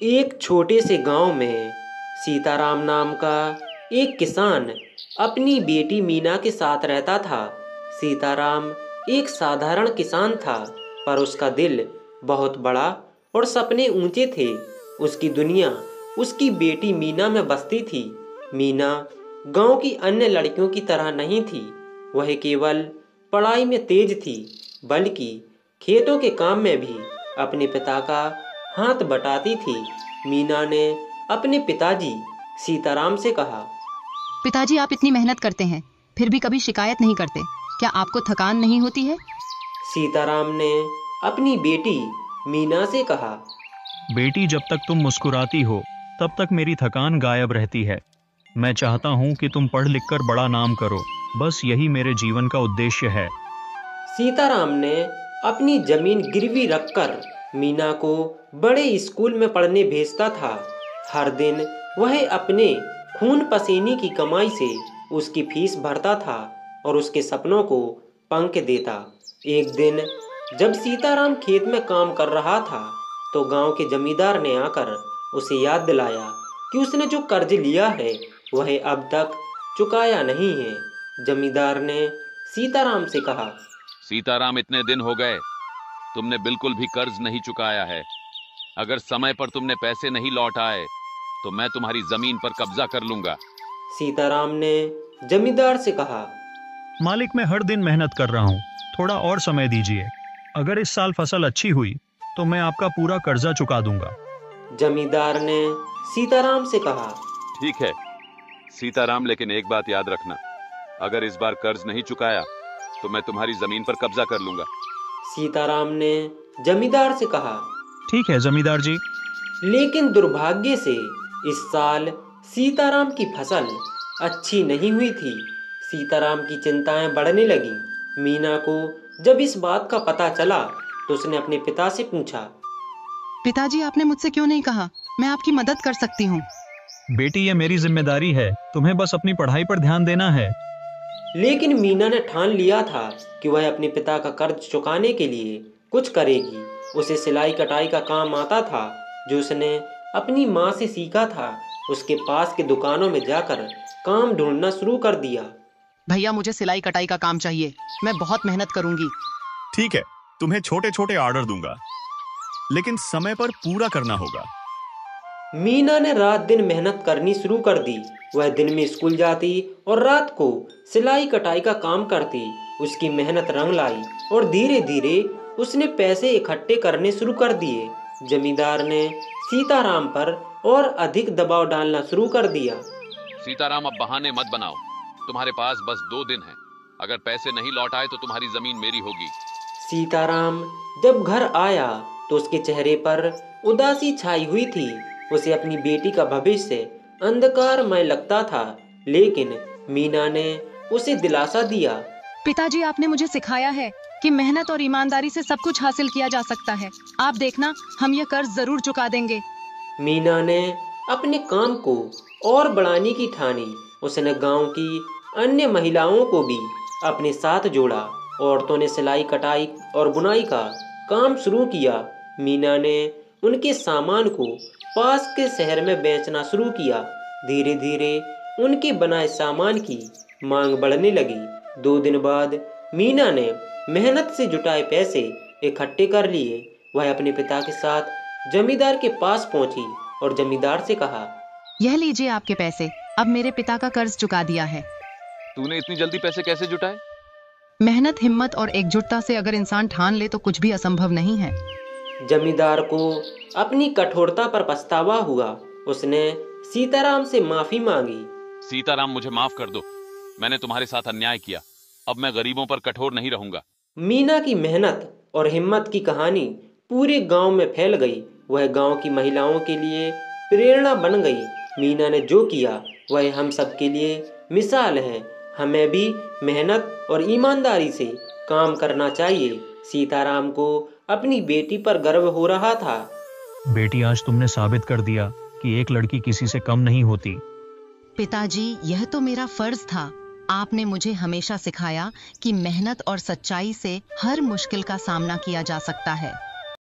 एक छोटे से गांव में सीताराम नाम का एक किसान अपनी बेटी मीना के साथ रहता था। सीताराम एक साधारण किसान था, पर उसका दिल बहुत बड़ा और सपने ऊंचे थे। उसकी दुनिया उसकी बेटी मीना में बसती थी। मीना गांव की अन्य लड़कियों की तरह नहीं थी। वह केवल पढ़ाई में तेज थी, बल्कि खेतों के काम में भी अपने पिता का हाथ बटाती थी। मीना ने अपने पिताजी सीताराम से कहा, पिताजी, आप इतनी मेहनत करते हैं, फिर भी कभी शिकायत नहीं करते। क्या आपको थकान नहीं होती है? सीताराम ने अपनी बेटी मीना से कहा, बेटी, जब तक तुम मुस्कुराती हो तब तक मेरी थकान गायब रहती है। मैं चाहता हूँ कि तुम पढ़ लिख कर बड़ा नाम करो। बस यही मेरे जीवन का उद्देश्य है। सीताराम ने अपनी जमीन गिरवी रखकर मीना को बड़े स्कूल में पढ़ने भेजता था। हर दिन वह अपने खून पसीने की कमाई से उसकी फीस भरता था और उसके सपनों को पंख देता। एक दिन जब सीताराम खेत में काम कर रहा था, तो गांव के जमींदार ने आकर उसे याद दिलाया कि उसने जो कर्ज लिया है वह अब तक चुकाया नहीं है। जमींदार ने सीताराम से कहा, सीताराम, इतने दिन हो गए, तुमने बिल्कुल भी कर्ज नहीं चुकाया है। अगर समय पर तुमने पैसे नहीं लौटाए तो मैं तुम्हारी जमीन पर कब्जा कर लूंगा। सीताराम ने जमींदार से कहा, मालिक, मैं हर दिन मेहनत कर रहा हूँ, थोड़ा और समय दीजिए। अगर इस साल फसल अच्छी हुई तो मैं आपका पूरा कर्जा चुका दूंगा। जमींदार ने सीताराम से कहा, ठीक है सीताराम, लेकिन एक बात याद रखना, अगर इस बार कर्ज नहीं चुकाया तो मैं तुम्हारी जमीन पर कब्जा कर लूंगा। सीताराम ने जमींदार से कहा, ठीक है जमींदार जी। लेकिन दुर्भाग्य से इस साल सीताराम की फसल अच्छी नहीं हुई थी। सीताराम की चिंताएं बढ़ने लगीं। मीना को जब इस बात का पता चला तो उसने अपने पिता से पूछा, पिताजी, आपने मुझसे क्यों नहीं कहा? मैं आपकी मदद कर सकती हूँ। बेटी, ये मेरी जिम्मेदारी है, तुम्हें बस अपनी पढ़ाई पर ध्यान देना है। लेकिन मीना ने ठान लिया था कि वह अपने पिता का कर्ज चुकाने के लिए कुछ करेगी। उसे सिलाई कटाई का काम आता था, जो उसने अपनी माँ से सीखा था। उसके पास के दुकानों में जाकर काम ढूंढना शुरू कर दिया। भैया, मुझे सिलाई कटाई का काम चाहिए, मैं बहुत मेहनत करूंगी। ठीक है, तुम्हें छोटे छोटे ऑर्डर दूंगा, लेकिन समय पर पूरा करना होगा। मीना ने रात दिन मेहनत करनी शुरू कर दी। वह दिन में स्कूल जाती और रात को सिलाई कटाई का काम करती। उसकी मेहनत रंग लाई और धीरे धीरे उसने पैसे इकट्ठे करने शुरू कर दिए। जमींदार ने सीताराम पर और अधिक दबाव डालना शुरू कर दिया। सीताराम, अब बहाने मत बनाओ, तुम्हारे पास बस 2 दिन है। अगर पैसे नहीं लौटाए तो तुम्हारी जमीन मेरी होगी। सीताराम जब घर आया तो उसके चेहरे पर उदासी छाई हुई थी। उसे अपनी बेटी का भविष्य अंधकारमय लगता था, लेकिन मीना ने उसे दिलासा दिया। पिताजी, आपने मुझे सिखाया है कि मेहनत और ईमानदारी से सब कुछ हासिल किया जा सकता है। आप देखना, हम ये कर्ज जरूर चुका देंगे। मीना ने अपने काम को और बढ़ाने की ठानी। उसने गांव की अन्य महिलाओं को भी अपने साथ जोड़ा। औरतों ने सिलाई कटाई और बुनाई का काम शुरू किया। मीना ने उनके सामान को पास के शहर में बेचना शुरू किया। धीरे धीरे उनके बनाए सामान की मांग बढ़ने लगी। 2 दिन बाद मीना ने मेहनत से जुटाए पैसे इकट्ठे कर लिए। वह अपने पिता के साथ जमींदार के पास पहुंची और जमींदार से कहा, यह लीजिए आपके पैसे, अब मेरे पिता का कर्ज चुका दिया है। तूने इतनी जल्दी पैसे कैसे जुटाए? मेहनत, हिम्मत और एकजुटता से अगर इंसान ठान ले तो कुछ भी असंभव नहीं है। जमींदार को अपनी कठोरता पर पछतावा हुआ। उसने सीताराम से माफी मांगी। सीताराम, मुझे माफ कर दो, मैंने तुम्हारे साथ अन्याय किया। अब मैं गरीबों पर कठोर नहीं रहूंगा। मीना की मेहनत और हिम्मत की कहानी पूरे गांव में फैल गई। वह गांव की महिलाओं के लिए प्रेरणा बन गई। मीना ने जो किया वह हम सब के लिए मिसाल है। हमें भी मेहनत और ईमानदारी से काम करना चाहिए। सीताराम को अपनी बेटी पर गर्व हो रहा था। बेटी, आज तुमने साबित कर दिया कि एक लड़की किसी से कम नहीं होती। पिताजी, यह तो मेरा फर्ज था। आपने मुझे हमेशा सिखाया कि मेहनत और सच्चाई से हर मुश्किल का सामना किया जा सकता है।